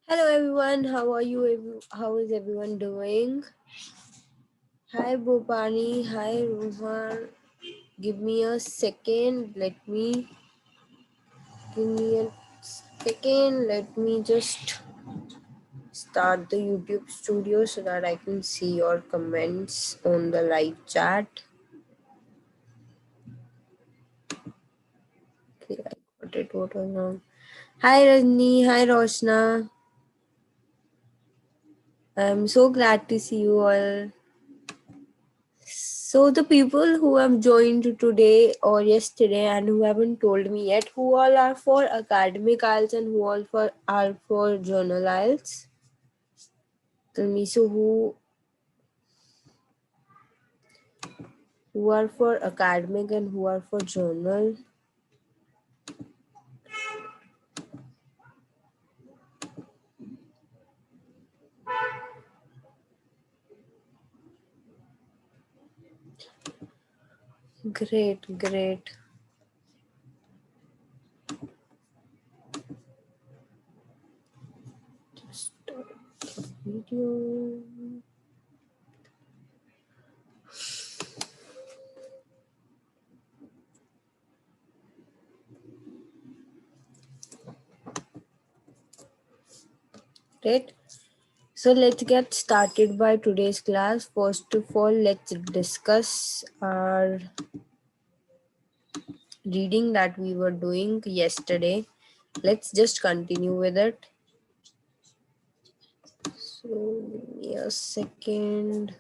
Hello everyone, how are you? How is everyone doing? Hi Bhopani, hi Rohan. Give me a second. Give me a second. Let me just start the YouTube studio so that I can see your comments on the live chat. Okay, I got it. What was wrong? Hi Rajni, hi Roshna. I'm so glad to see you all. So the people who have joined today or yesterday and who haven't told me yet, who all are for academic IELTS and who all are for journal IELTS? Tell me, so who are for academic and who are for journal? Great, great. Just start the video. Great. So let's get started by today's class. First of all, let's discuss our reading that we were doing yesterday. Let's just continue with it. So give me a second.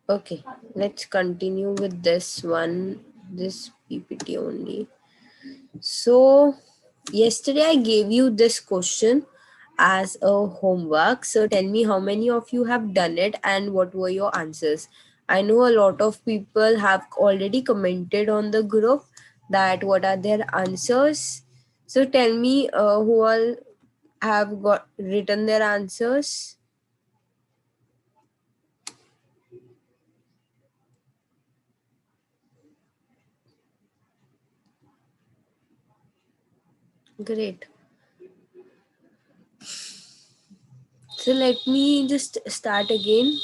Okay, let's continue with this one, this PPT only. So yesterday I gave you this question as a homework. So tell me how many of you have done it and what were your answers. I know a lot of people have already commented on the group that what are their answers. So tell me who all have got written their answers. Great. So let me just start again.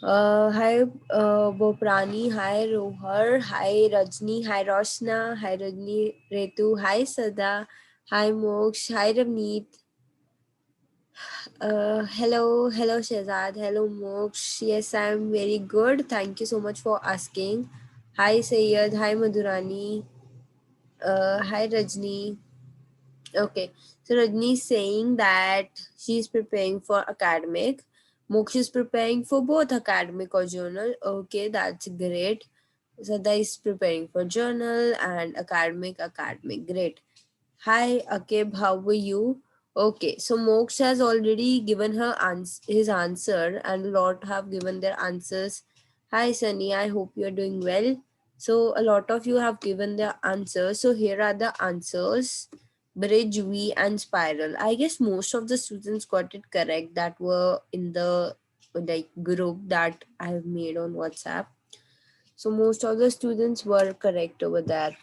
Hi Boprani, hi Rohar, hi Rajni, hi Roshna, hi Rajni Retu, hi Sada, hi Moksh, hi Ravneet. Hello Shehzad, hello Moksh. Yes, I'm very good. Thank you so much for asking. Hi Sayyed, hi Madhurani, hi Rajni. Okay, so Rajni is saying that she's preparing for academic. Moksh is preparing for both academic or journal. Okay, that's great. Sada is preparing for journal and academic. Great. Hi Akib, how are you? Okay, so Moksh has already given his answer and a lot have given their answers. Hi Sunny, I hope you're doing well. So a lot of you have given their answers. So here are the answers. Bridge, V and spiral. I guess most of the students got it correct that were in the group that I have made on WhatsApp. So most of the students were correct over there.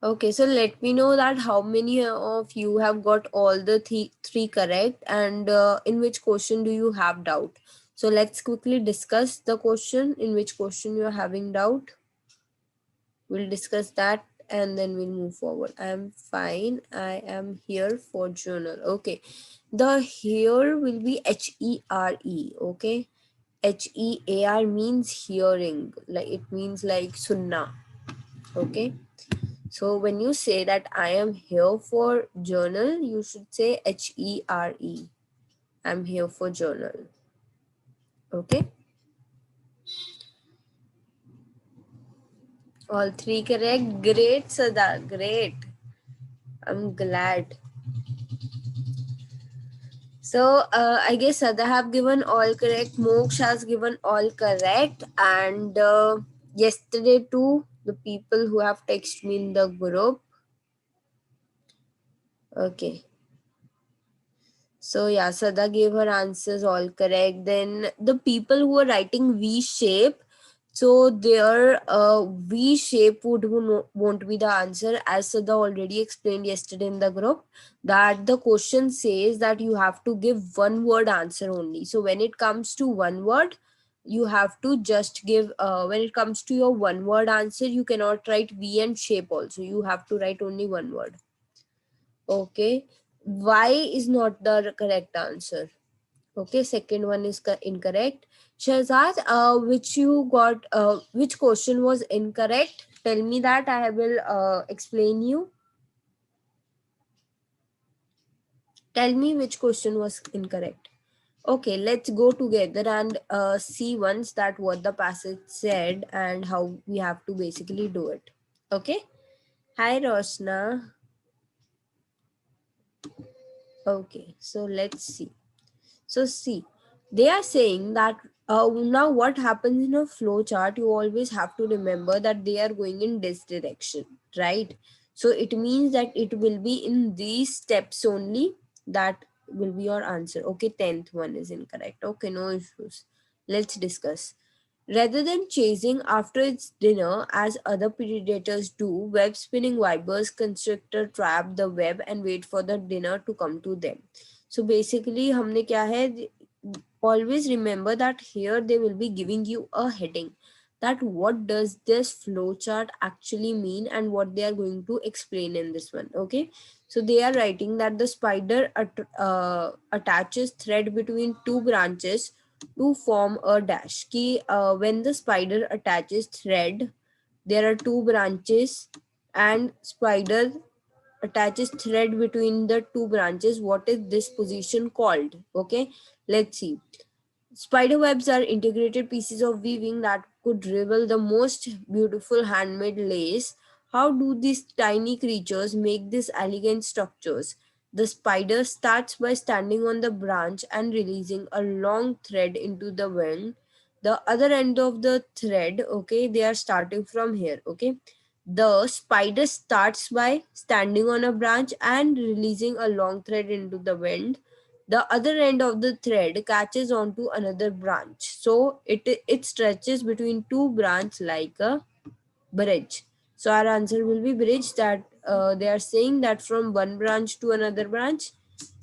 Okay, so let me know that how many of you have got all the three correct and in which question do you have doubt. So let's quickly discuss the question, in which question you are having doubt. We'll discuss that and then we'll move forward. I am fine. I am here for journal. Okay. The here will be HERE. Okay. HEAR means hearing. Like it means like sunna. Okay. So when you say that I am here for journal, you should say HERE. I'm here for journal. Okay. All three correct. Great, Sada. Great. I'm glad. So I guess Sada have given all correct. Moksh has given all correct. And yesterday too, the people who have texted me in the group. Okay. So yeah, Sada gave her answers all correct. Then the people who are writing V shape, So their V shape won't be the answer, as Sada already explained yesterday in the group, that the question says that you have to give one word answer only. So when it comes to one word, you have to just give, when it comes to your one word answer, you cannot write V and shape also. You have to write only one word. Okay. Y is not the correct answer. Okay, second one is incorrect. Shahzad, which question was incorrect? Tell me that, I will explain you. Tell me which question was incorrect. Okay, let's go together and see once that what the passage said and how we have to basically do it. Okay. Hi, Roshna. Okay, so let's see. So see, they are saying that now what happens in a flow chart, you always have to remember that they are going in this direction, right? So it means that it will be in these steps only. That will be your answer. Okay, 10th one is incorrect. Okay, no issues. Let's discuss. Rather than chasing after its dinner as other predators do, web spinning vipers constrict a trap the web and wait for the dinner to come to them. So basically हमने क्या है, always remember that here they will be giving you a heading, that what does this flowchart actually mean and what they are going to explain in this one. Okay, so they are writing that the spider attaches thread between two branches to form a dash. Ki, when the spider attaches thread, there are two branches and spider attaches thread between the two branches. What is this position called? Okay, let's see. Spider webs are integrated pieces of weaving that could reveal the most beautiful handmade lace. How do these tiny creatures make these elegant structures? The spider starts by standing on the branch and releasing a long thread into the wind. The other end of the thread, okay, they are starting from here, okay. The spider starts by standing on a branch and releasing a long thread into the wind. The other end of the thread catches onto another branch, so it stretches between two branches like a bridge. So our answer will be bridge. That they are saying that from one branch to another branch,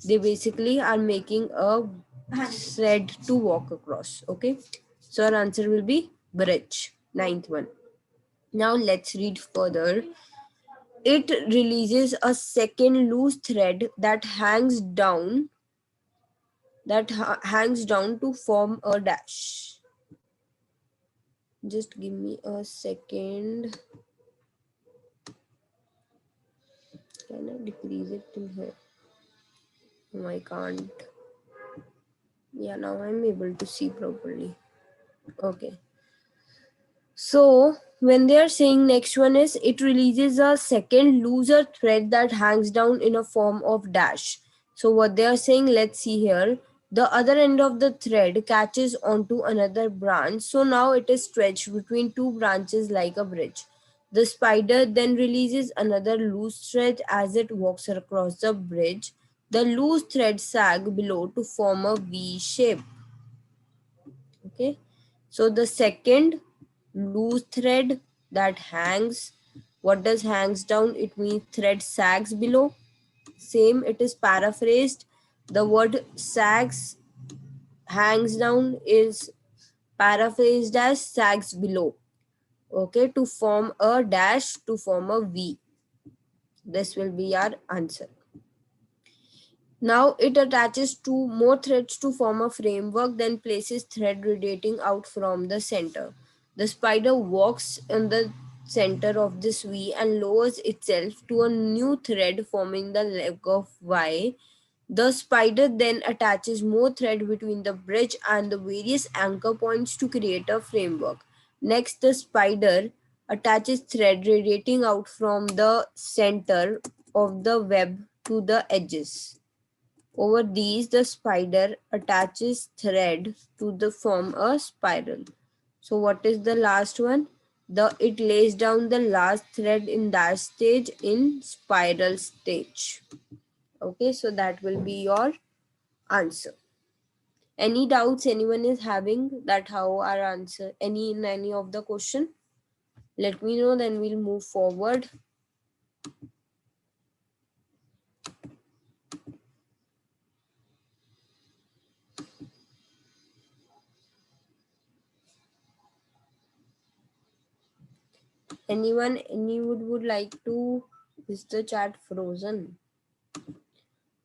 they basically are making a thread to walk across. Okay, so our answer will be bridge. Ninth one. Now let's read further. It releases a second loose thread that hangs down to form a dash. Just give me a second. Can I decrease it in here? No, I can't. Yeah, now I'm able to see properly. Okay. So when they are saying next one is it releases a second looser thread that hangs down in a form of dash. So what they are saying, let's see here. The other end of the thread catches onto another branch. So now it is stretched between two branches like a bridge. The spider then releases another loose thread as it walks across the bridge. The loose thread sag below to form a V shape. Okay, so the second loose thread that hangs, what does hangs down? It means thread sags below. Same, it is paraphrased. The word sags, hangs down, is paraphrased as sags below. Okay, to form a dash, to form a V. This will be our answer. Now it attaches two more threads to form a framework, then places thread radiating out from the center. The spider walks in the center of this V and lowers itself to a new thread forming the leg of Y. The spider then attaches more thread between the bridge and the various anchor points to create a framework. Next, the spider attaches thread radiating out from the center of the web to the edges. Over these, the spider attaches thread to the form a spiral. So what is the last one? It lays down the last thread in that stage in spiral stage. Okay, so that will be your answer. Any doubts anyone is having that how our answer any in any of the question? Let me know, then we'll move forward. Any would like to, is the chat frozen?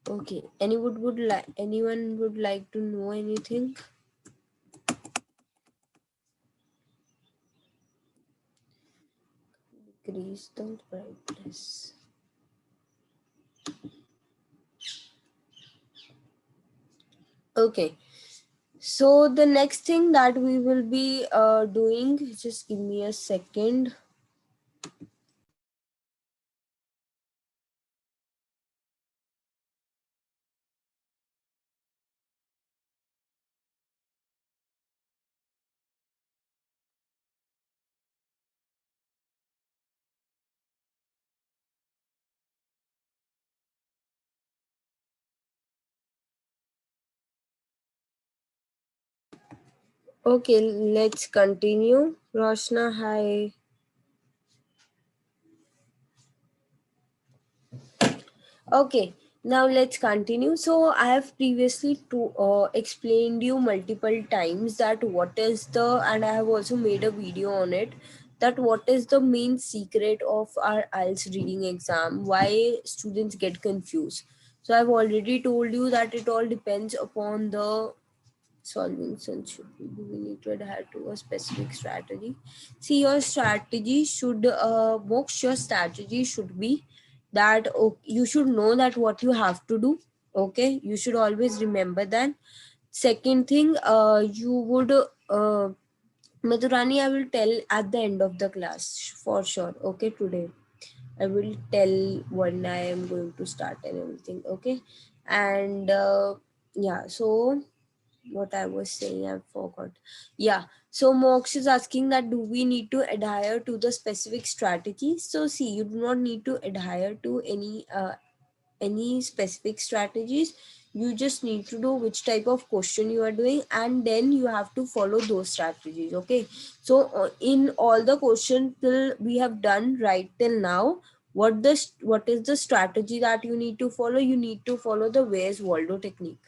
Okay. Anyone would like to know anything? Decrease the brightness. Okay. So the next thing that we will be doing, just give me a second. Okay, let's continue. Roshna, hi. Okay, now let's continue. So I have previously explained you multiple times that what is the, and I have also made a video on it, that what is the main secret of our IELTS reading exam, why students get confused. So I've already told you that it all depends upon the solving solution. Do we need to adhere to a specific strategy? See, your strategy should Moksha, your strategy should be that you should know that what you have to do. Okay, you should always remember that. Second thing, you would Madhurani, I will tell at the end of the class for sure. Okay, today I will tell when I am going to start and everything. Okay, and yeah, so what I was saying, I forgot. Yeah. So Mox is asking that do we need to adhere to the specific strategy? So see, you do not need to adhere to any specific strategies. You just need to know which type of question you are doing, and then you have to follow those strategies. Okay. So in all the questions till we have done right till now, what is the strategy that you need to follow? You need to follow the Where's Waldo technique.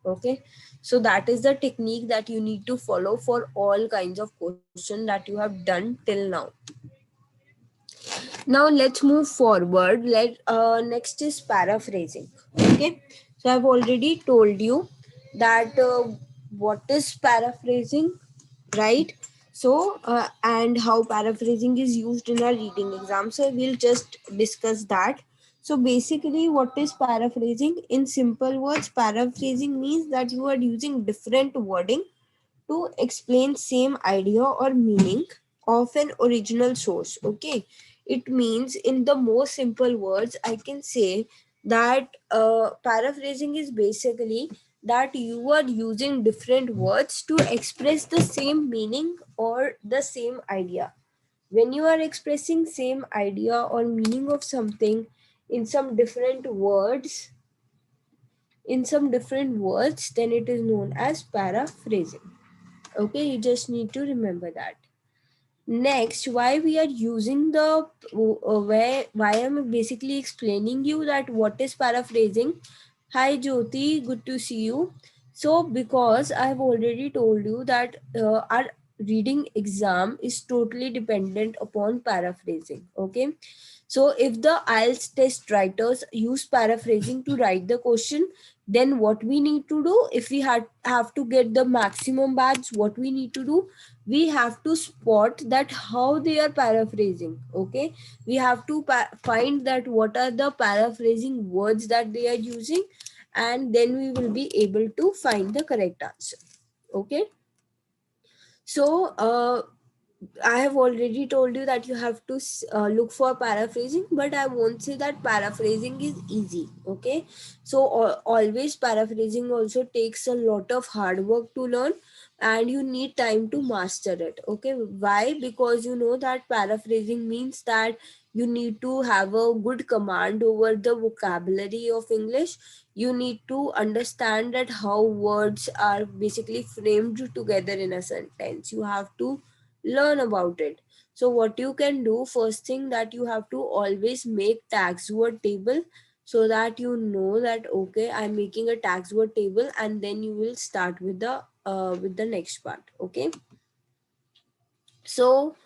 Okay, so that is the technique that you need to follow for all kinds of questions that you have done till now. Now let's move forward. Next is paraphrasing. Okay, so I've already told you that what is paraphrasing, right? So and how paraphrasing is used in our reading exam, so we'll just discuss that. So basically, what is paraphrasing? In simple words, paraphrasing means that you are using different wording to explain same idea or meaning of an original source. Okay, it means in the most simple words I can say that paraphrasing is basically that you are using different words to express the same meaning or the same idea. When you are expressing same idea or meaning of something in some different words, then it is known as paraphrasing. Okay, you just need to remember that. Next, why we are using the why I'm basically explaining you that what is paraphrasing. Hi Jyoti, good to see you. So because I've already told you that our reading exam is totally dependent upon paraphrasing. Okay, so if the IELTS test writers use paraphrasing to write the question, then what we need to do, if we have to get the maximum badge, what we need to do, we have to spot that how they are paraphrasing. Okay, we have to find that what are the paraphrasing words that they are using, and then we will be able to find the correct answer. Okay, so I have already told you that you have to look for paraphrasing, but I won't say that paraphrasing is easy. Okay, so always paraphrasing also takes a lot of hard work to learn, and you need time to master it. Okay, why? Because you know that paraphrasing means that you need to have a good command over the vocabulary of English. You need to understand that how words are basically framed together in a sentence. You have to learn about it. So what you can do, first thing, that you have to always make tags word table, so that you know that okay, I'm making a tags word table, and then you will start with the next part. Okay. So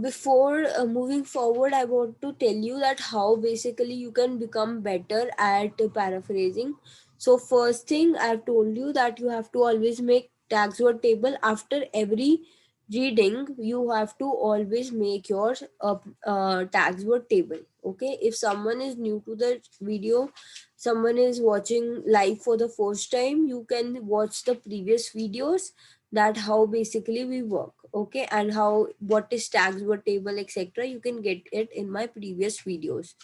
before moving forward, I want to tell you that how basically you can become better at paraphrasing. So first thing, I've told you that you have to always make tags word table. After every reading, you have to always make your tags word table. Okay, if someone is new to the video, someone is watching live for the first time, you can watch the previous videos, that how basically we work. Okay, and how, what is tags word table, etc., you can get it in my previous videos.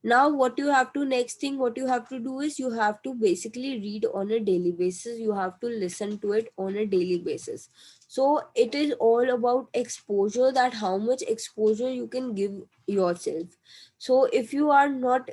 Now what you have to, next thing what you have to do is, you have to basically read on a daily basis, you have to listen to it on a daily basis. So it is all about exposure, that how much exposure you can give yourself. So if you are not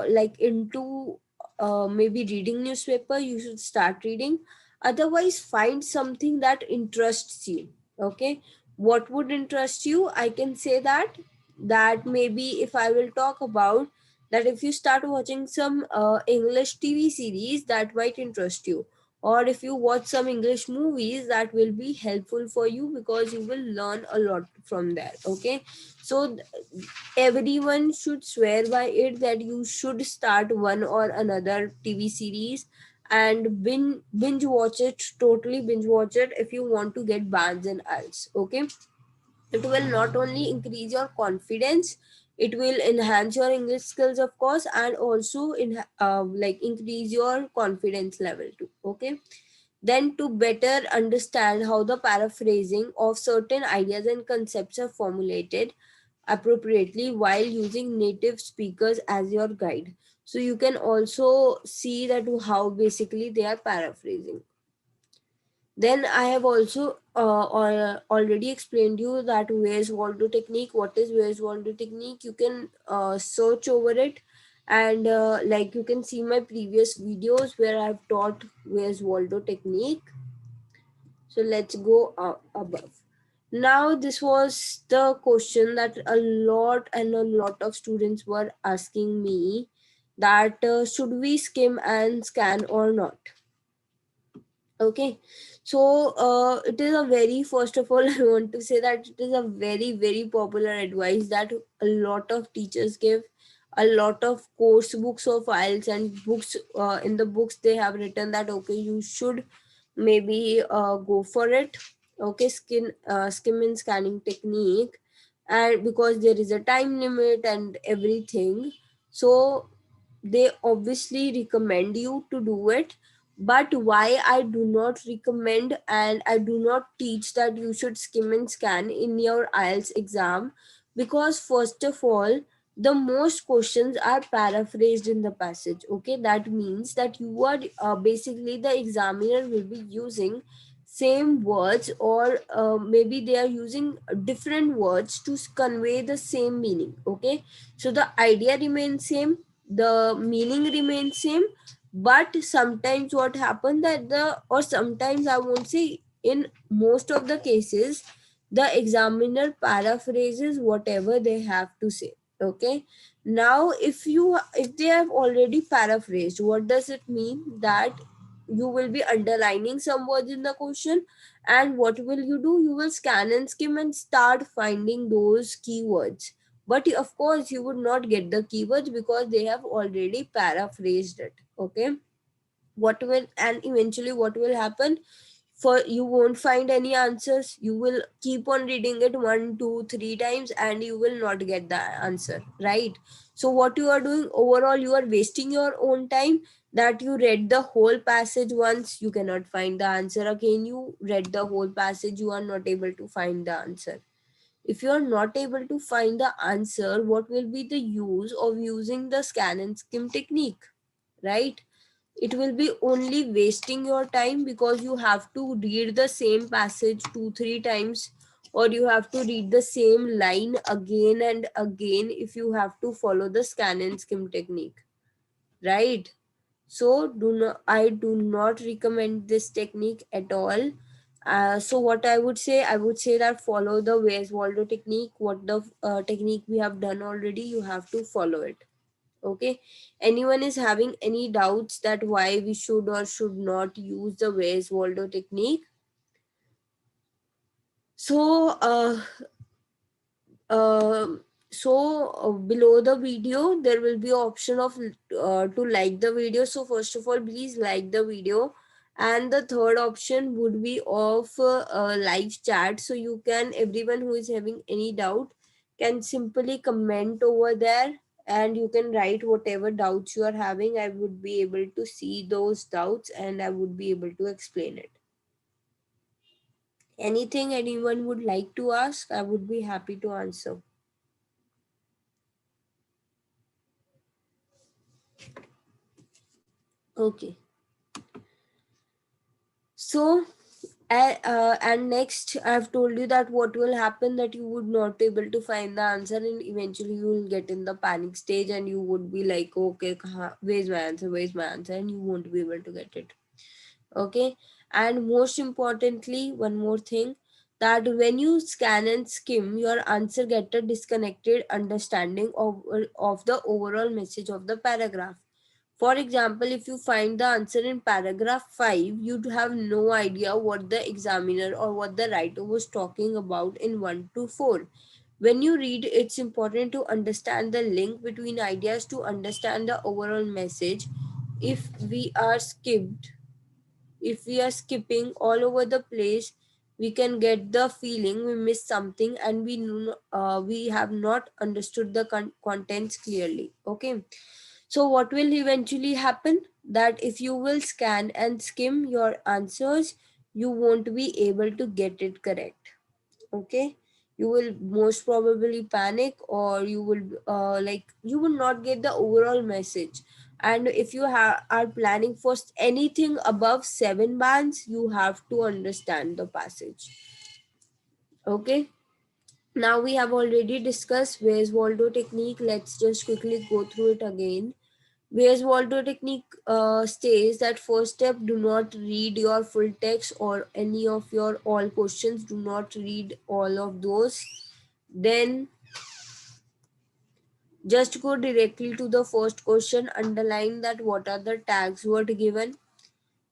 like into maybe reading newspaper, you should start reading. Otherwise, find something that interests you. Okay, what would interest you? I can say that maybe, if I will talk about that, if you start watching some English TV series, that might interest you. Or if you watch some English movies, that will be helpful for you, because you will learn a lot from there. Okay, so everyone should swear by it, that you should start one or another TV series and binge watch it, totally binge watch it, if you want to get bands and IELTS. Okay, it will not only increase your confidence, it will enhance your English skills, of course, and also in like increase your confidence level too. Okay, then to better understand how the paraphrasing of certain ideas and concepts are formulated appropriately while using native speakers as your guide, so you can also see that how basically they are paraphrasing. Then I have also already explained you that where's Waldo technique. What is where's Waldo technique? You can search over it, and like you can see my previous videos where I've taught where's Waldo technique. So let's go above. Now this was the question that a lot of students were asking me, that should we skim and scan or not? Okay, so it is a very, first of all, I want to say that it is a very popular advice that a lot of teachers give. A lot of course books of IELTS and books, in the books they have written that okay, you should maybe go for it. Okay, skim and scanning technique, and because there is a time limit and everything, so they obviously recommend you to do it. But why I do not recommend and I do not teach that you should skim and scan in your IELTS exam? Because first of all, the most questions are paraphrased in the passage. Okay, that means that you are basically, the examiner will be using same words, or maybe they are using different words to convey the same meaning. Okay, so the idea remains same, the meaning remains same, but sometimes what happens that or sometimes, I won't say, in most of the cases, the examiner paraphrases whatever they have to say. Okay, now if they have already paraphrased, what does it mean? That you will be underlining some words in the question, and what will you do? You will scan and skim and start finding those keywords. But of course you would not get the keywords because they have already paraphrased it. Okay, what will, and eventually what will happen, for you won't find any answers. You will keep on reading it one, two, three times, and you will not get the answer, right? So what you are doing overall, you are wasting your own time, that you read the whole passage once, you cannot find the answer. Again, you read the whole passage, you are not able to find the answer. If you are not able to find the answer, what will be the use of using the scan and skim technique, right? It will be only wasting your time, because you have to read the same passage two three times, or you have to read the same line again and again if you have to follow the scan and skim technique, right? So I do not recommend this technique at all. So what I would say that follow the Where's Waldo technique. What the technique we have done already, you have to follow it. Okay. Anyone is having any doubts that why we should or should not use the Where's Waldo technique? So um below the video there will be option of to like the video. So first of all, please like the video, and the third option would be of live chat. So you can, everyone who is having any doubt can simply comment over there, and you can write whatever doubts you are having. I would be able to see those doubts and I would be able to explain it. Anything anyone would like to ask, I would be happy to answer. Okay. So, and next, I've told you that what will happen, that you would not be able to find the answer, and eventually you will get in the panic stage, and you would be like, okay, where's my answer? Where's my answer? And you won't be able to get it. Okay. And most importantly, one more thing, that when you scan and skim, your answer get a disconnected understanding of the overall message of the paragraph. For example, if you find the answer in paragraph 5, you'd have no idea what the examiner or what the writer was talking about in 1 to 4. When you read, it's important to understand the link between ideas to understand the overall message. If we are skipped, if we are skipping all over the place, we can get the feeling we missed something and we have not understood the contents clearly. Okay. So what will eventually happen, that if you will scan and skim your answers, you won't be able to get it correct. Okay. You will most probably panic, or you will you will not get the overall message. And if you are planning for anything above 7 bands, you have to understand the passage. Okay. Now we have already discussed Where's Waldo technique. Let's just quickly go through it again. Where's Waldo technique states that first step, do not read your full text or any of your all questions. Do not read all of those. Then just go directly to the first question. Underline that what are the tags word given.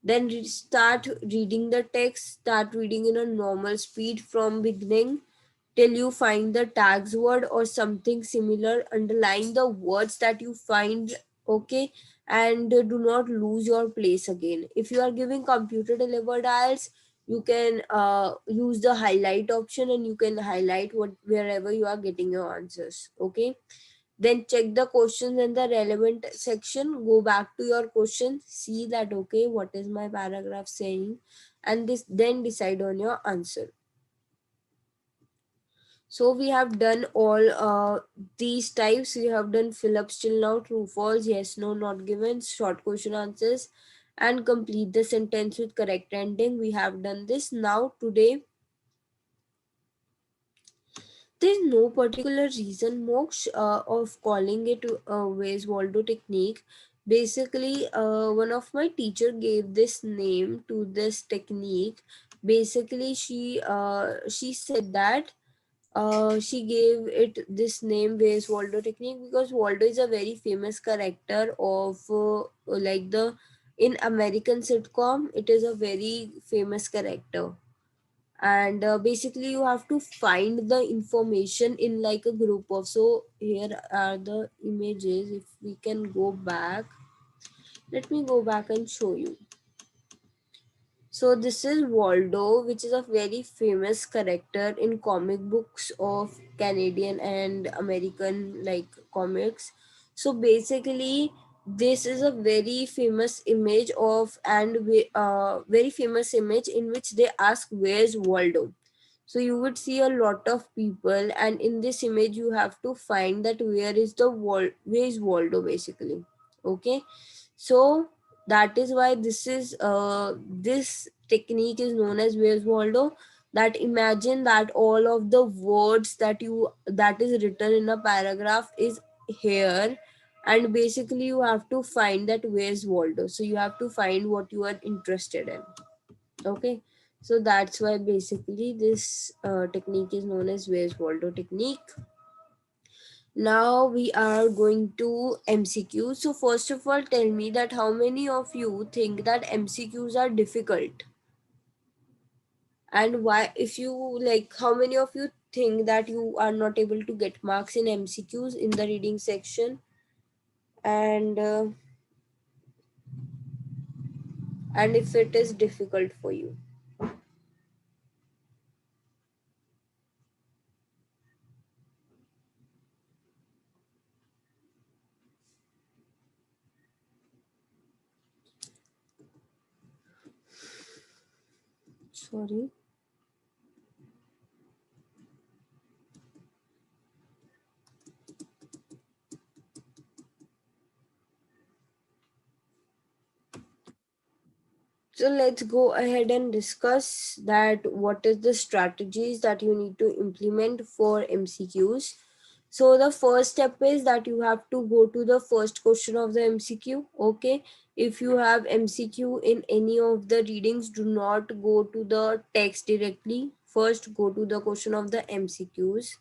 Then start reading the text. Start reading in a normal speed from beginning till you find the tags word or something similar. Underline the words that you find. Okay. And do not lose your place again. If you are giving computer delivered IELTS, you can use the highlight option, and you can highlight what wherever you are getting your answers. Okay. Then check the questions in the relevant section. Go back to your question, see that okay, what is my paragraph saying, and this then decide on your answer. So we have done all these types. We have done fill ups till now: true, false, yes, no, not given, short question answers, and complete the sentence with correct ending. We have done this. Now today, there's no particular reason, Moksha, of calling it Where's Waldo technique. Basically, one of my teacher gave this name to this technique. Basically, she said that she gave it this name Where's Waldo technique because Waldo is a very famous character of in American sitcom. It is a very famous character, and basically you have to find the information in like a group of. So here are the images. If we can go back, let me go back and show you. So this is Waldo, which is a very famous character in comic books of Canadian and American like comics. So basically, this is a very famous image of very famous image in which they ask where's Waldo. So you would see a lot of people, and in this image you have to find that where is Waldo basically. Okay, so that is why this technique is known as Where's Waldo. that imagine that all of the words that is written in a paragraph is here, and basically you have to find that where's Waldo. So you have to find what you are interested in. Okay, so that's why basically this technique is known as where's Waldo technique. Now we are going to MCQ. So first of all, tell me that how many of you think that MCQs are difficult, and why? If you like, how many of you think that you are not able to get marks in MCQs in the reading section, and and if it is difficult for you? Sorry. So let's go ahead and discuss that what is the strategies that you need to implement for MCQs. So the first step is that you have to go to the first question of the MCQ. Okay. If you have MCQ in any of the readings, do not go to the text directly. First go to the question of the MCQs.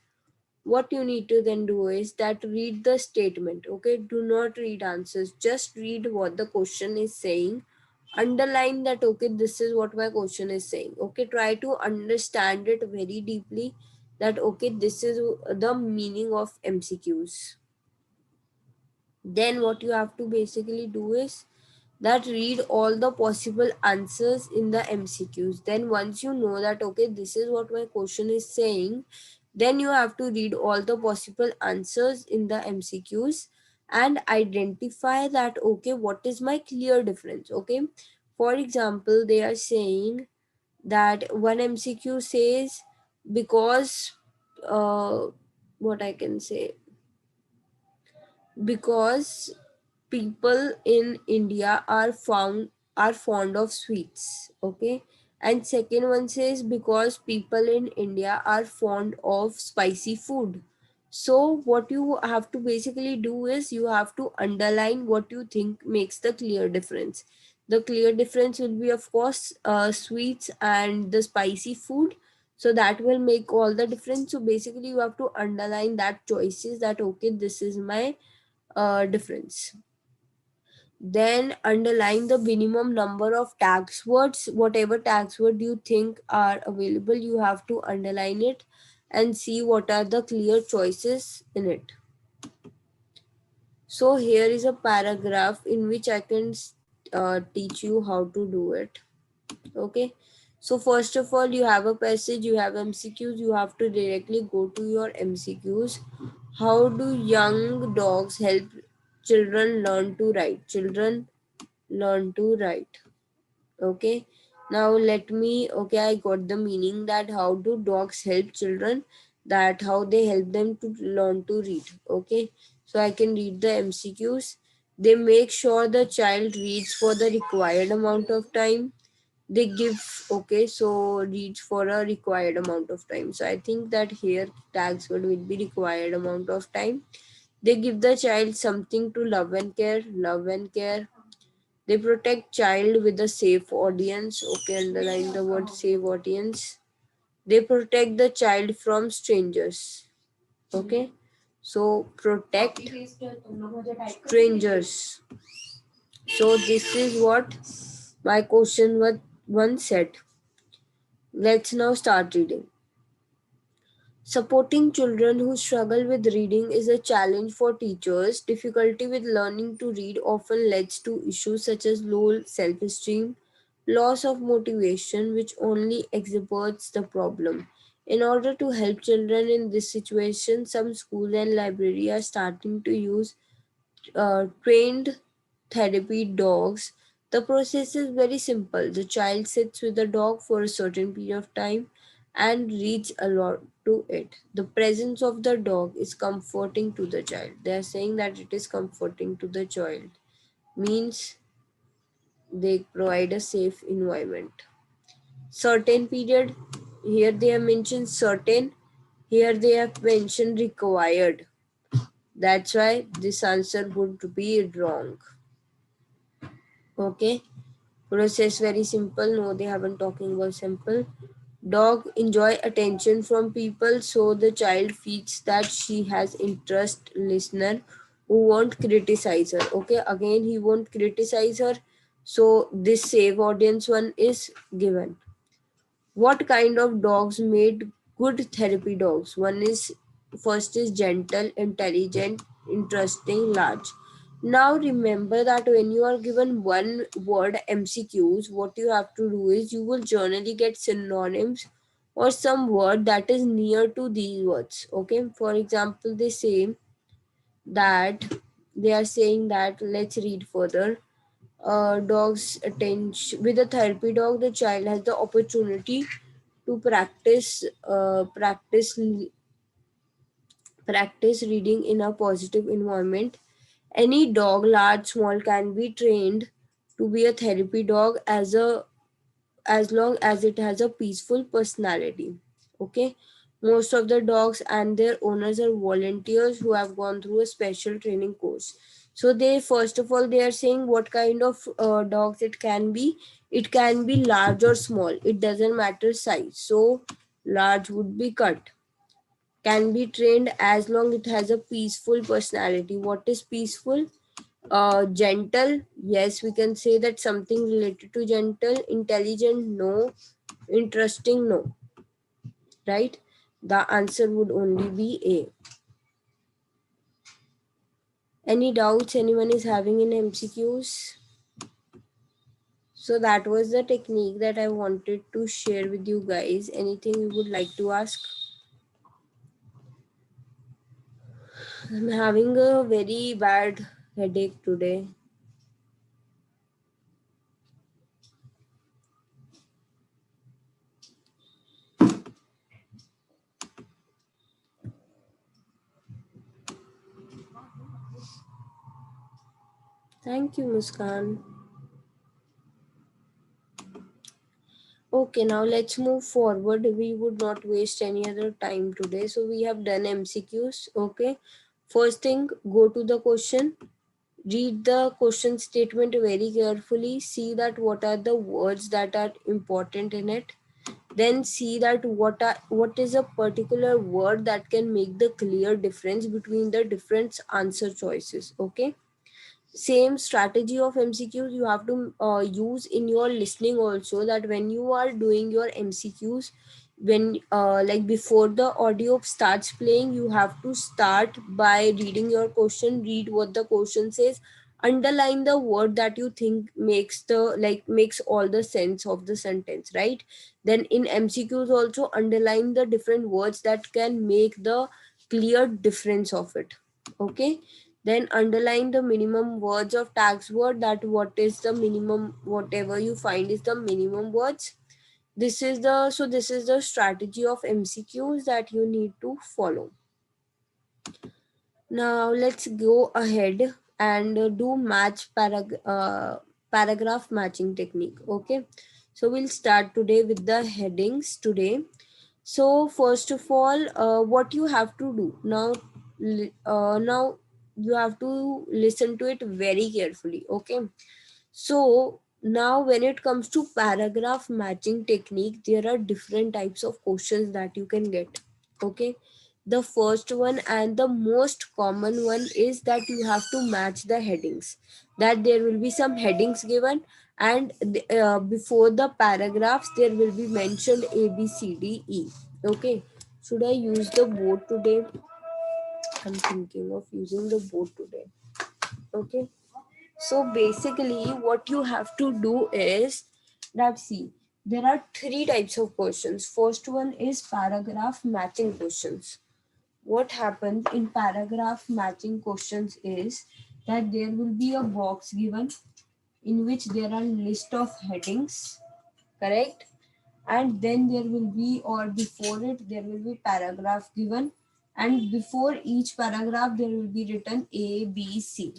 What you need to then do is that read the statement. Okay, do not read answers, just read what the question is saying. Underline that, okay, this is what my question is saying. Okay, try to understand it very deeply, that okay, this is the meaning of MCQs. Then what you have to basically do is that read all the possible answers in the MCQs. Then once you know that okay, this is what my question is saying, then you have to read all the possible answers in the MCQs and identify that okay, what is my clear difference. Okay, for example, they are saying that one MCQ says because uh, what I can say, because people in India are fond of sweets. Okay, and second one says because people in India are fond of spicy food. So what you have to basically do is you have to underline what you think makes the clear difference. The clear difference will be of course sweets and the spicy food. So that will make all the difference. So basically you have to underline that choices, that okay, this is my difference. Then underline the minimum number of tax words. Whatever tax word you think are available, you have to underline it and see what are the clear choices in it. So here is a paragraph in which I can teach you how to do it. Okay, so first of all, you have a passage, you have MCQs, you have to directly go to your MCQs. How do young dogs help children learn to write? Children learn to write. Okay, now let me, okay, I got the meaning, that how do dogs help children, that how they help them to learn to read. Okay, so I can read the MCQs. They make sure the child reads for the required amount of time. They give, okay, so reads for a required amount of time. So I think that here tags word will be required amount of time. They give the child something to love and care. Love and care. They protect child with a safe audience. Okay, underline the word safe audience. They protect the child from strangers. Okay, so protect strangers. So this is what my question was once said. Let's now start reading. Supporting children who struggle with reading is a challenge for teachers. Difficulty with learning to read often leads to issues such as low self esteem, loss of motivation, which only exacerbates the problem. In order to help children in this situation, some schools and libraries are starting to use trained therapy dogs. The process is very simple. The child sits with the dog for a certain period of time and reads a lot to it. The presence of the dog is comforting to the child. They are saying that it is comforting to the child, means they provide a safe environment. Certain period, Here they have mentioned certain. Here they have mentioned required. That's why this answer would be wrong. Okay. Process very simple. No, they haven't talking about simple. Dog enjoy attention from people, so the child feels that she has interest. Listener who won't criticize her. Okay, again he won't criticize her. So this save audience one is given. What kind of dogs made good therapy dogs? One is first is gentle, intelligent, interesting, large. Now remember that when you are given one word MCQs, what you have to do is you will generally get synonyms or some word that is near to these words. Okay, for example, they say that they are saying that, let's read further. Dog's attention with a therapy dog, the child has the opportunity to practice reading in a positive environment. Any dog, large, small, can be trained to be a therapy dog as long as it has a peaceful personality. Okay, most of the dogs and their owners are volunteers who have gone through a special training course. So they first of all they are saying what kind of dogs it can be. It can be large or small, it doesn't matter size. So large would be cut. Can be trained as long it has a peaceful personality. What is peaceful? Gentle, yes, we can say that something related to gentle. Intelligent, no. Interesting, no. Right? The answer would only be A. Any doubts anyone is having in MCQs? So that was the technique that I wanted to share with you guys. Anything you would like to ask? I'm having a very bad headache today. Thank you, Muskan. Okay, now let's move forward. We would not waste any other time today. So we have done MCQs. Okay. First thing, go to the question. Read the question statement very carefully. See that what are the words that are important in it. Then see that what is a particular word that can make the clear difference between the different answer choices. Okay, same strategy of MCQs you have to use in your listening also, that when you are doing your MCQs, when like before the audio starts playing, you have to start by reading your question, read what the question says, underline the word that you think makes all the sense of the sentence, right? Then in MCQs also underline the different words that can make the clear difference of it. Okay, then underline the minimum words of tax word, that what is the minimum, whatever you find is the minimum words. This is the strategy of MCQs that you need to follow. Now let's go ahead and do paragraph matching technique. Okay, so we'll start today with the headings today. So first of all, what you have to do now, now you have to listen to it very carefully. Okay, so now when it comes to paragraph matching technique, there are different types of questions that you can get. Okay, the first one and the most common one is that you have to match the headings, that there will be some headings given, and before the paragraphs there will be mentioned A B C D E. Okay, should I use the board today? I'm thinking of using the board today. Okay, so basically what you have to do is that, see, there are three types of questions. First one is paragraph matching questions. What happens in paragraph matching questions is that there will be a box given in which there are list of headings, correct? And then there will be, or before it there will be paragraph given, and before each paragraph there will be written A B C.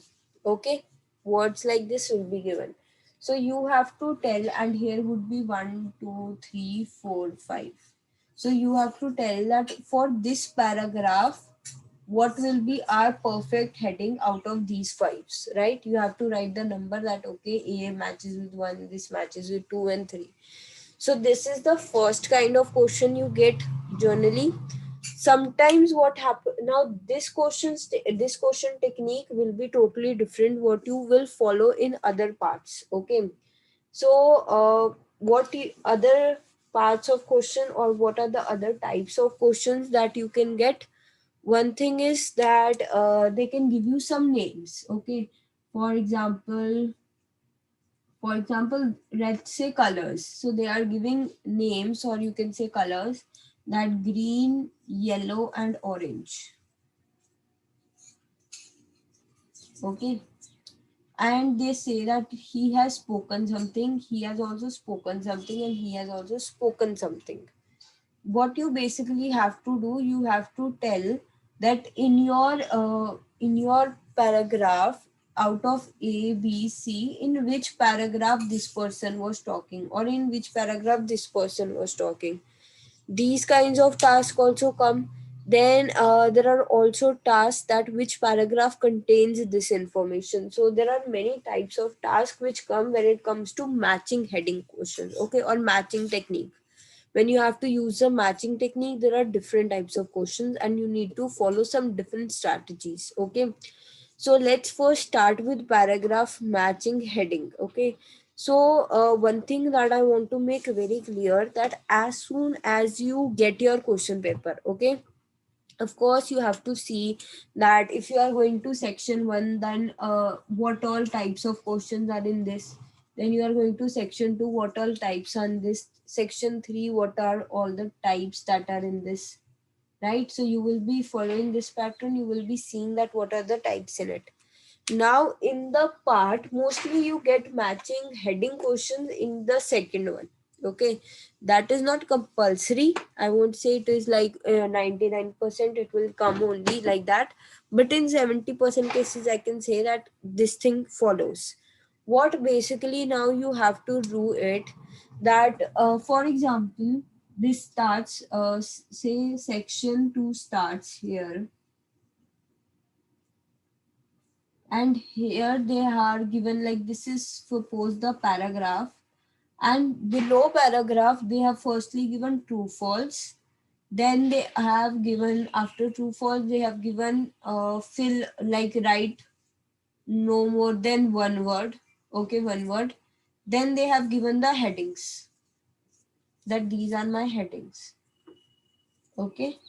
Okay, words like this will be given. So you have to tell, and here would be 1 2 3 4 5. So you have to tell that for this paragraph, what will be our perfect heading out of these fives, right? You have to write the number that, okay, A matches with 1, this matches with 2 and 3. So this is the first kind of question you get generally. Sometimes what happen now, this question technique will be totally different what you will follow in other parts. Okay, so other parts of question, or what are the other types of questions that you can get? One thing is that they can give you some names. Okay, for example, let's say colors. So they are giving names, or you can say colors, that green, yellow and orange. Okay, and they say that he has spoken something, he has also spoken something, and he has also spoken something. What you basically have to do, you have to tell that in your paragraph, out of A, B, C, in which paragraph this person was talking, or in which paragraph this person was talking. These kinds of tasks also come. Then there are also tasks that which paragraph contains this information. So there are many types of tasks which come when it comes to matching heading questions, okay, or matching technique. When you have to use a matching technique, there are different types of questions and you need to follow some different strategies. Okay, so let's first start with paragraph matching heading. Okay, so one thing that I want to make very clear, that as soon as you get your question paper, okay, of course you have to see that if you are going to section 1, then what all types of questions are in this. Then you are going to section 2, what all types are in this. Section 3, what are all the types that are in this, right? So you will be following this pattern, you will be seeing that what are the types in it. Now in the part, mostly you get matching heading questions in the second one. Okay, that is not compulsory. I won't say it is like 99% it will come only like that, but in 70% cases I can say that this thing follows. What basically now you have to do it, that for example, this starts say section 2 starts here, and here they are given like this is suppose the paragraph, and below paragraph they have firstly given true false. Then they have given, after true false they have given fill, like write no more than one word. Okay, one word. Then they have given the headings, that these are my headings. Okay,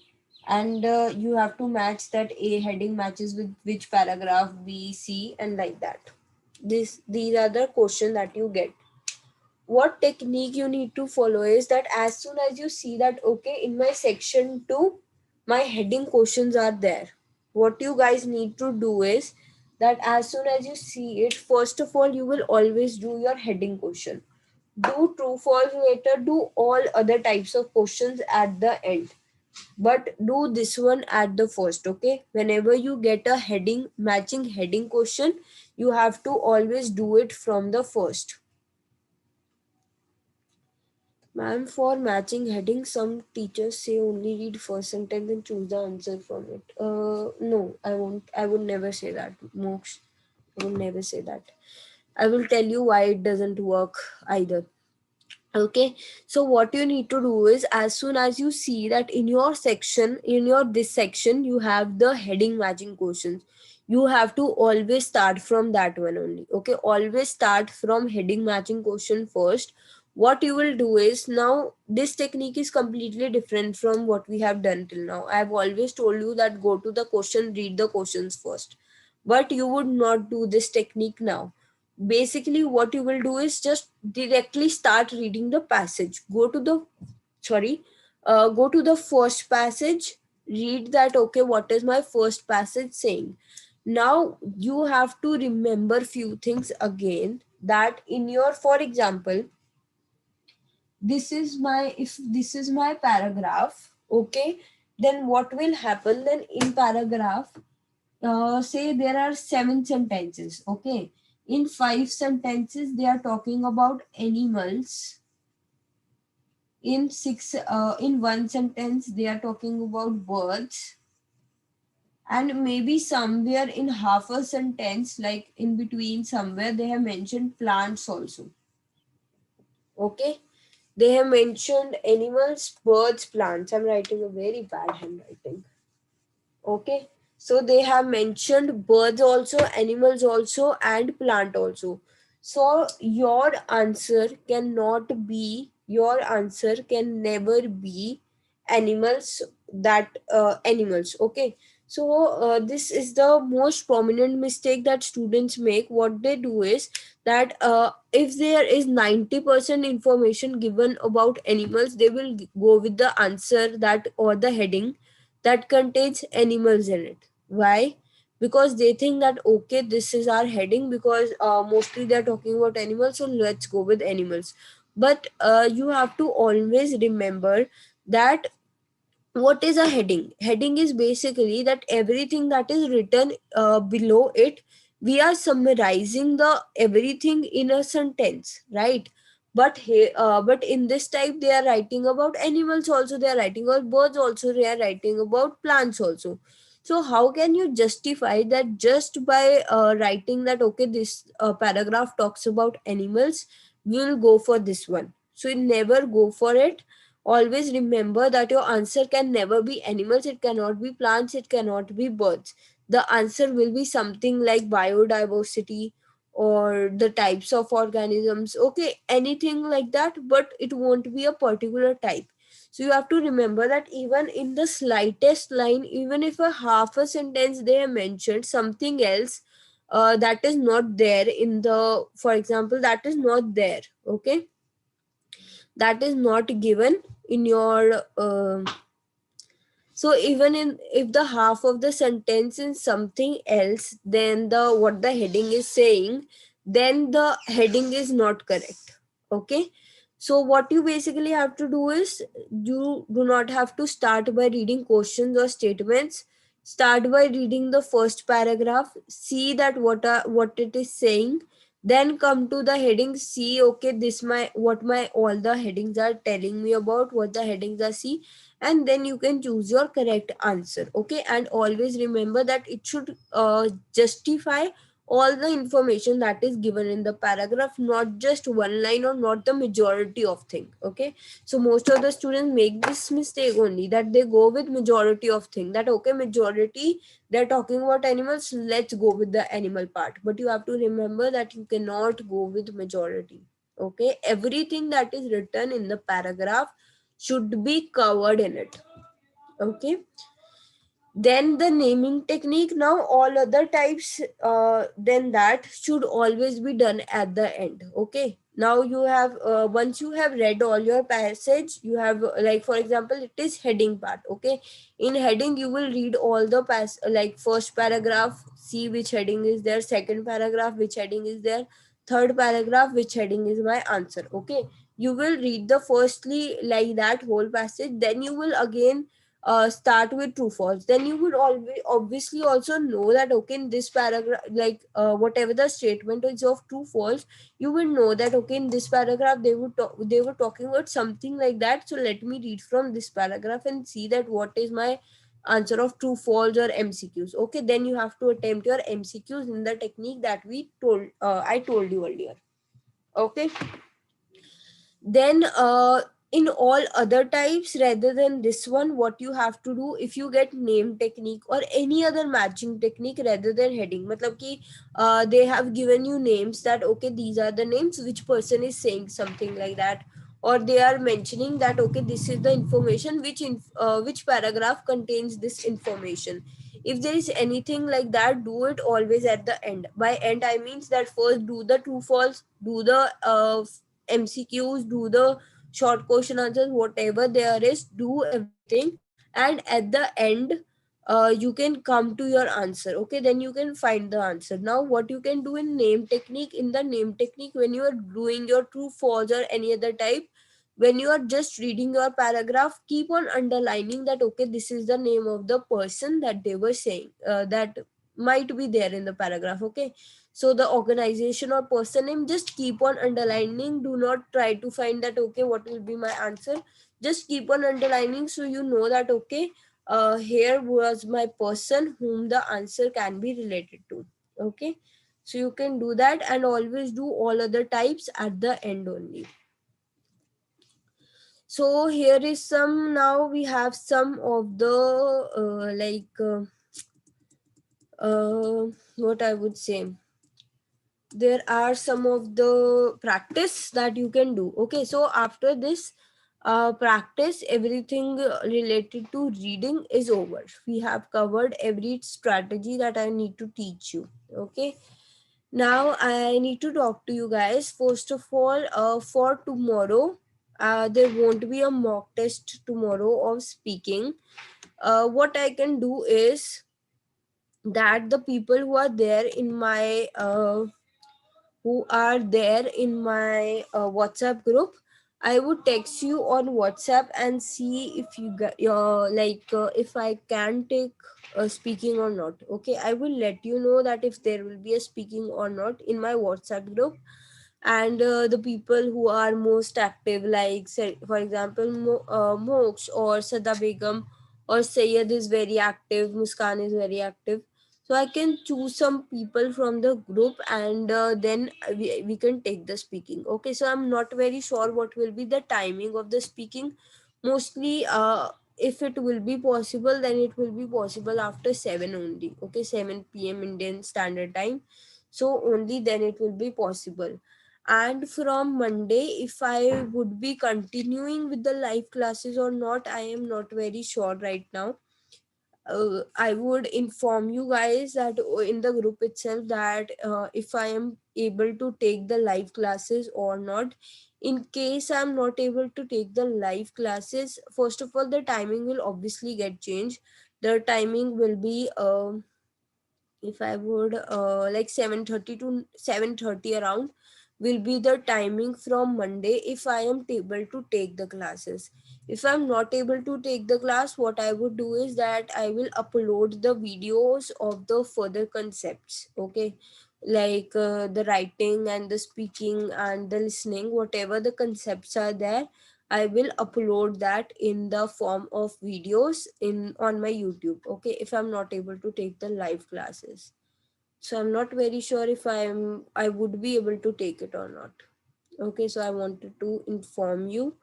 and you have to match that A heading matches with which paragraph, B, C, and like that. These are the questions that you get. What technique you need to follow is that as soon as you see that, okay, in my section 2 my heading questions are there, what you guys need to do is that as soon as you see it, first of all you will always do your heading question. Do true false later, do all other types of questions at the end, but do this one at the first. Okay, whenever you get a heading matching heading question, you have to always do it from the first. Ma'am, for matching heading, some teachers say only read first sentence and choose the answer from it. No, I won't. I would never say that. Moksha, I would never say that. I will tell you why it doesn't work either. Okay, so what you need to do is, as soon as you see that in your section, in your this section you have the heading matching questions, you have to always start from that one only. Okay, always start from heading matching question first. What you will do is, now this technique is completely different from what we have done till now. I have always told you that go to the question, read the questions first, but you would not do this technique now. Basically what you will do is just directly start reading the passage. Go to the first passage, read that, okay, what is my first passage saying. Now you have to remember few things again, that in your, for example, this is my, if this is my paragraph, okay, then what will happen, then in paragraph, say there are 7 sentences. Okay, in 5 sentences they are talking about animals, in one sentence they are talking about birds, and maybe somewhere in half a sentence, like in between somewhere, they have mentioned plants also. Okay, they have mentioned animals, birds, plants. I'm writing a very bad handwriting. Okay, so they have mentioned birds also, animals also, and plant also. So your answer can never be animals, that animals. Okay, so this is the most prominent mistake that students make. What they do is that if there is 90% information given about animals, they will go with the answer that, or the heading that contains animals in it. Why? Because they think that okay, this is our heading, because mostly they're talking about animals, so let's go with animals. But you have to always remember that what is a heading. Heading is basically that everything that is written below it, we are summarizing the everything in a sentence, right? But here but in this type, they are writing about animals also, they are writing about birds also, they are writing about plants also. So how can you justify that just by writing that okay, this paragraph talks about animals, we will go for this one? So you never go for it. Always remember that your answer can never be animals, it cannot be plants, it cannot be birds. The answer will be something like biodiversity or the types of organisms, okay, anything like that, but it won't be a particular type. So you have to remember that even in the slightest line, even if a half a sentence they have mentioned something else, that is not there in the, for example, that is not there, okay, that is not given in your so even in if the half of the sentence is something else then the what the heading is saying, then the heading is not correct. Okay, so what you basically have to do is, you do not have to start by reading questions or statements. Start by reading the first paragraph, see that what it is saying, then come to the headings, see okay, this my what my all the headings are telling me about, what the headings are, see, and then you can choose your correct answer. Okay, and always remember that it should justify all the information that is given in the paragraph, not just one line or not the majority of thing. Okay, so most of the students make this mistake only, that they go with majority of thing, that okay, majority they're talking about animals, let's go with the animal part. But you have to remember that you cannot go with majority. Okay, everything that is written in the paragraph should be covered in it. Okay, then the naming technique. Now all other types then that should always be done at the end. Okay, now you have once you have read all your passage, you have like for example it is heading part. Okay, in heading you will read all the like first paragraph, see which heading is there, second paragraph which heading is there, third paragraph which heading is my answer. Okay, you will read the firstly like that whole passage, then you will again start with true false. Then you would always obviously also know that okay, in this paragraph, like whatever the statement is of true false, you will know that okay, in this paragraph they were talking about something like that, so let me read from this paragraph and see that what is my answer of true false or MCQs. Okay, then you have to attempt your MCQs in the technique that I told you earlier. Okay, then in all other types rather than this one, what you have to do, if you get name technique or any other matching technique rather than heading, matlab ki they have given you names that okay, these are the names, which person is saying something like that, or they are mentioning that okay, this is the information, which paragraph contains this information. If there is anything like that, do it always at the end. By end I means that first do the true false, do the MCQs, do the short question answers, whatever there is, do everything, and at the end, you can come to your answer. Okay, then you can find the answer. Now, what you can do in name technique, in the name technique, when you are doing your true, false, or any other type, when you are just reading your paragraph, keep on underlining that okay, this is the name of the person that they were saying. That might be there in the paragraph. Okay, so the organization or person name, just keep on underlining. Do not try to find that okay what will be my answer. Just keep on underlining so you know that okay, here was my person whom the answer can be related to. Okay, so you can do that, and always do all other types at the end only. So here is some, now we have some of the what I would say, there are some of the practice that you can do. Okay, so after this practice, everything related to reading is over. We have covered every strategy that I need to teach you. Okay, now I need to talk to you guys. First of all, for tomorrow, there won't be a mock test tomorrow of speaking. What I can do is that the people who are there in my WhatsApp group, I would text you on WhatsApp and see if you get your if I can take speaking or not. Okay, I will let you know that if there will be a speaking or not in my WhatsApp group. And the people who are most active, like say, for example, Moksh or Sada Begum or Sayyid is very active, Muskan is very active, so I can choose some people from the group, and then we can take the speaking. Okay, so I'm not very sure what will be the timing of the speaking. Mostly if it will be possible, then it will be possible after 7 only. Okay, 7 p.m. Indian Standard Time, so only then it will be possible. And from Monday, if I would be continuing with the live classes or not, I am not very sure right now. I would inform you guys that in the group itself that if I am able to take the live classes or not. In case I'm not able to take the live classes, first of all, the timing will obviously get changed. The timing will be if I would like 7:30 to 7:30 around will be the timing from Monday if I am able to take the classes. If I'm not able to take the class, what I would do is that I will upload the videos of the further concepts. Okay, like the writing and the speaking and the listening, whatever the concepts are there, I will upload that in the form of videos in on my YouTube. Okay, if I'm not able to take the live classes, so I'm not very sure if I would be able to take it or not. Okay, so I wanted to inform you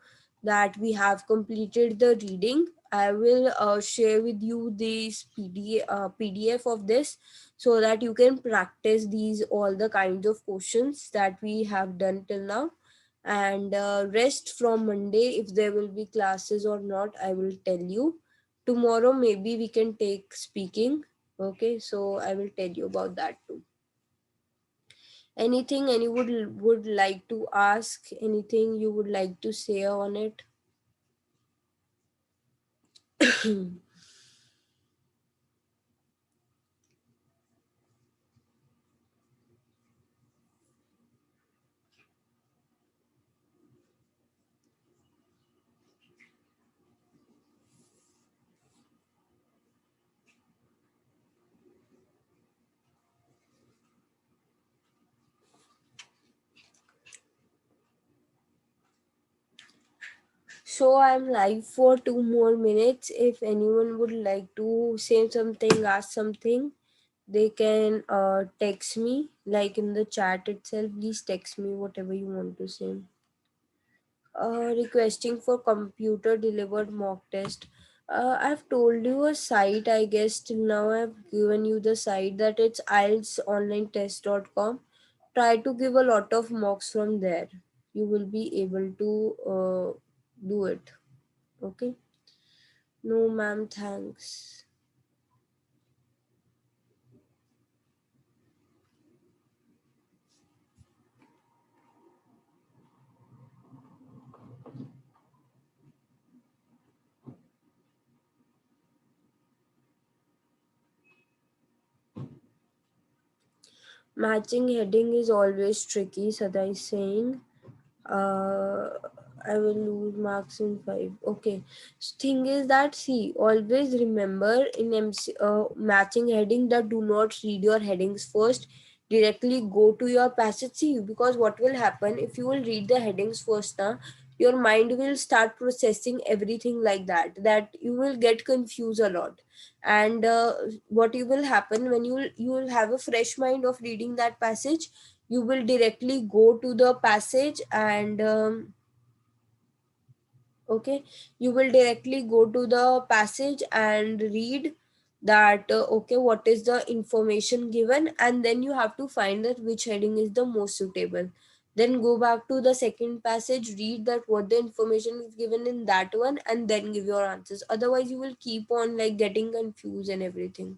that we have completed the reading. I will share with you this PDF of this so that you can practice these all the kinds of questions that we have done till now. And rest from Monday, if there will be classes or not, I will tell you. Tomorrow, maybe we can take speaking. Okay, so I will tell you about that too. Anything anyone would like to ask? Anything you would like to say on it? So I'm live for 2 more minutes. If anyone would like to say something, ask something, they can text me, like in the chat itself. Please text me whatever you want to say. Requesting for computer delivered mock test. I've told you a site, I guess till now I've given you the site, that it's IELTSonlinetest.com. Try to give a lot of mocks from there. You will be able to do it. Okay. No ma'am, thanks. Matching heading is always tricky, Sada is saying. uh, I will lose marks in 5. Okay. So thing is that, see, always remember in matching heading that do not read your headings first. Directly go to your passage. See, because what will happen if you will read the headings first, now, your mind will start processing everything like that. That you will get confused a lot. And what you will happen when you will have a fresh mind of reading that passage, you will directly go to the passage and okay, you will directly go to the passage and read that okay, what is the information given, and then you have to find that which heading is the most suitable. Then go back to the second passage, read that what the information is given in that one, and then give your answers. Otherwise you will keep on like getting confused and everything.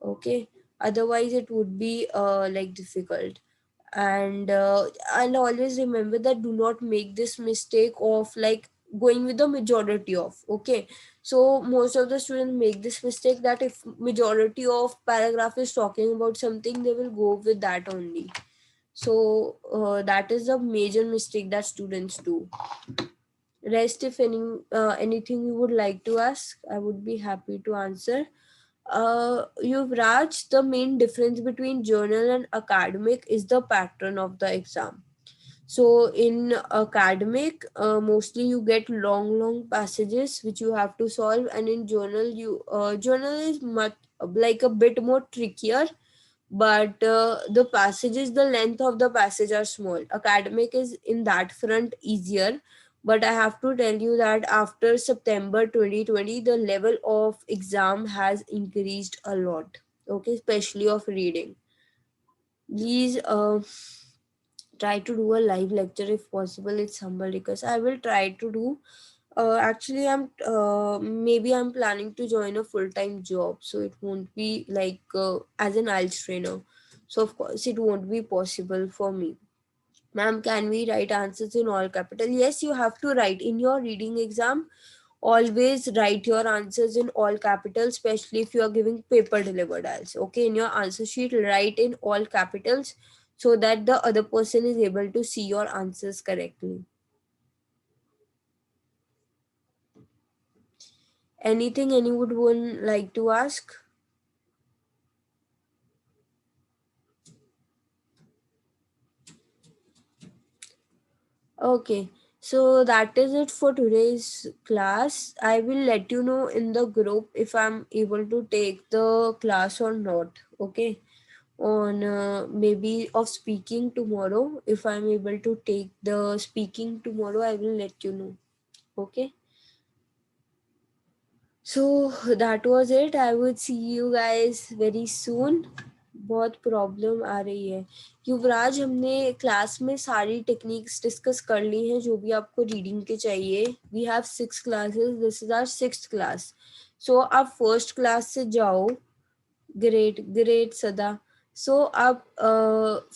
Okay, otherwise it would be like difficult. And always remember that do not make this mistake of like going with the majority of. Okay, so most of the students make this mistake that if majority of paragraph is talking about something, they will go with that only. So that is a major mistake that students do. Rest, if anything you would like to ask, I would be happy to answer. Yuvraj, the main difference between journal and academic is the pattern of the exam. So in academic, mostly you get long passages which you have to solve, and in journal, journal is much like a bit more trickier, but the passages, the length of the passage are small. Academic is in that front easier, but I have to tell you that after September 2020, the level of exam has increased a lot. Okay, especially of reading. Please try to do a live lecture if possible. It's humble because I will try to do. Actually, I'm maybe I'm planning to join a full time job, so it won't be like as an IELTS trainer. So of course, it won't be possible for me. Ma'am, can we write answers in all capital? Yes, you have to write in your reading exam. Always write your answers in all capitals, especially if you are giving paper delivered IELTS. Okay, in your answer sheet, write in all capitals so that the other person is able to see your answers correctly. Anything anyone would like to ask? Okay, so that is it for today's class. I will let you know in the group if I'm able to take the class or not. Okay, on maybe of speaking tomorrow. If I'm able to take the speaking tomorrow, I will let you know. Okay, so that was it. I would see you guys very soon. बहुत problem आ रही है। युवराज, हमने class में सारी techniques discuss कर ली हैं जो भी आपको रीडिंग के चाहिए। We have 6 classes, this is our 6th class. So आप फर्स्ट क्लास से जाओ। ग्रेट ग्रेट सदा। सो आप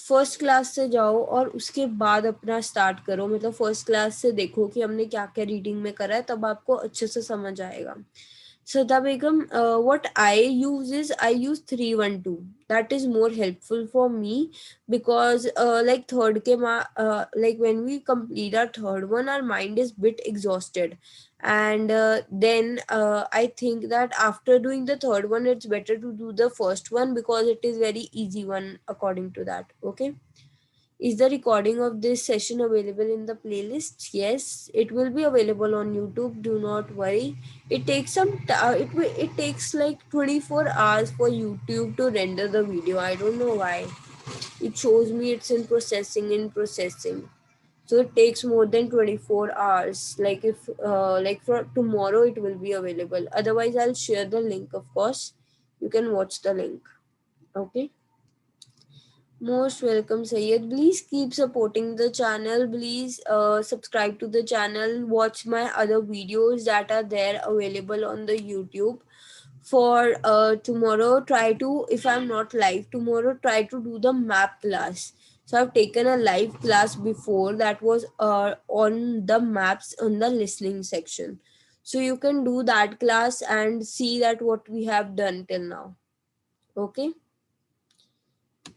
फर्स्ट क्लास से जाओ और उसके बाद अपना स्टार्ट करो। मतलब फर्स्ट क्लास से देखो कि हमने क्या क्या रीडिंग में करा है, तब आपको अच्छे से समझ आएगा। Sada Begum, what I use is I use 312. That is more helpful for me because like third ke like when we complete our third one, our mind is bit exhausted. And then I think that after doing the third one, it's better to do the first one because it is very easy one according to that. Okay. Is the recording of this session available in the playlist? Yes, it will be available on YouTube. Do not worry. It takes it takes like 24 hours for YouTube to render the video. I don't know why. It shows me it's in processing. So it takes more than 24 hours. Like if like for tomorrow it will be available. Otherwise I'll share the link, of course. You can watch the link. Okay. Most welcome, Sayed. Please keep supporting the channel. Please subscribe to the channel. Watch my other videos that are there available on the YouTube. For tomorrow, try to, if I'm not live tomorrow, try to do the map class. So I've taken a live class before that was on the maps on the listening section. So you can do that class and see that what we have done till now. Okay.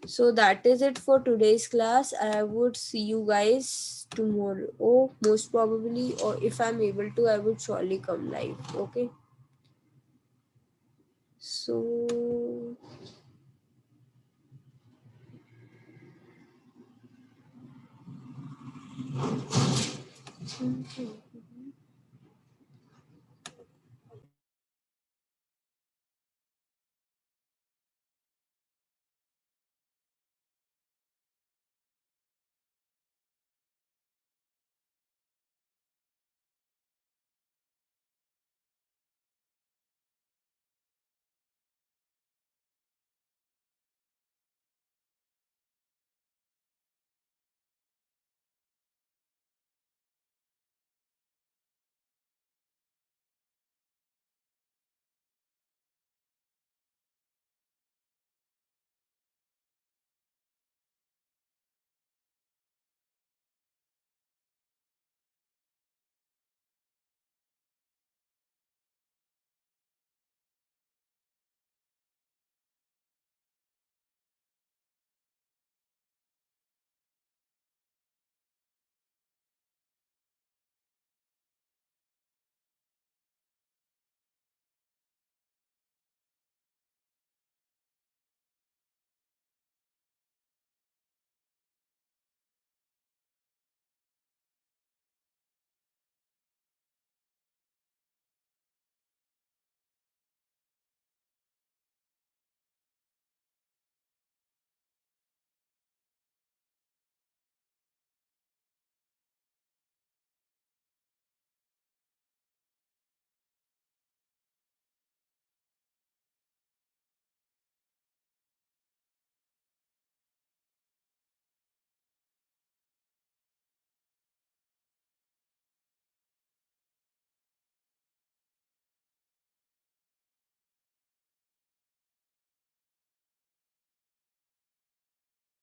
So that is it for today's class. I would see you guys tomorrow, oh, most probably, or if I'm able to, I would surely come live. Okay. So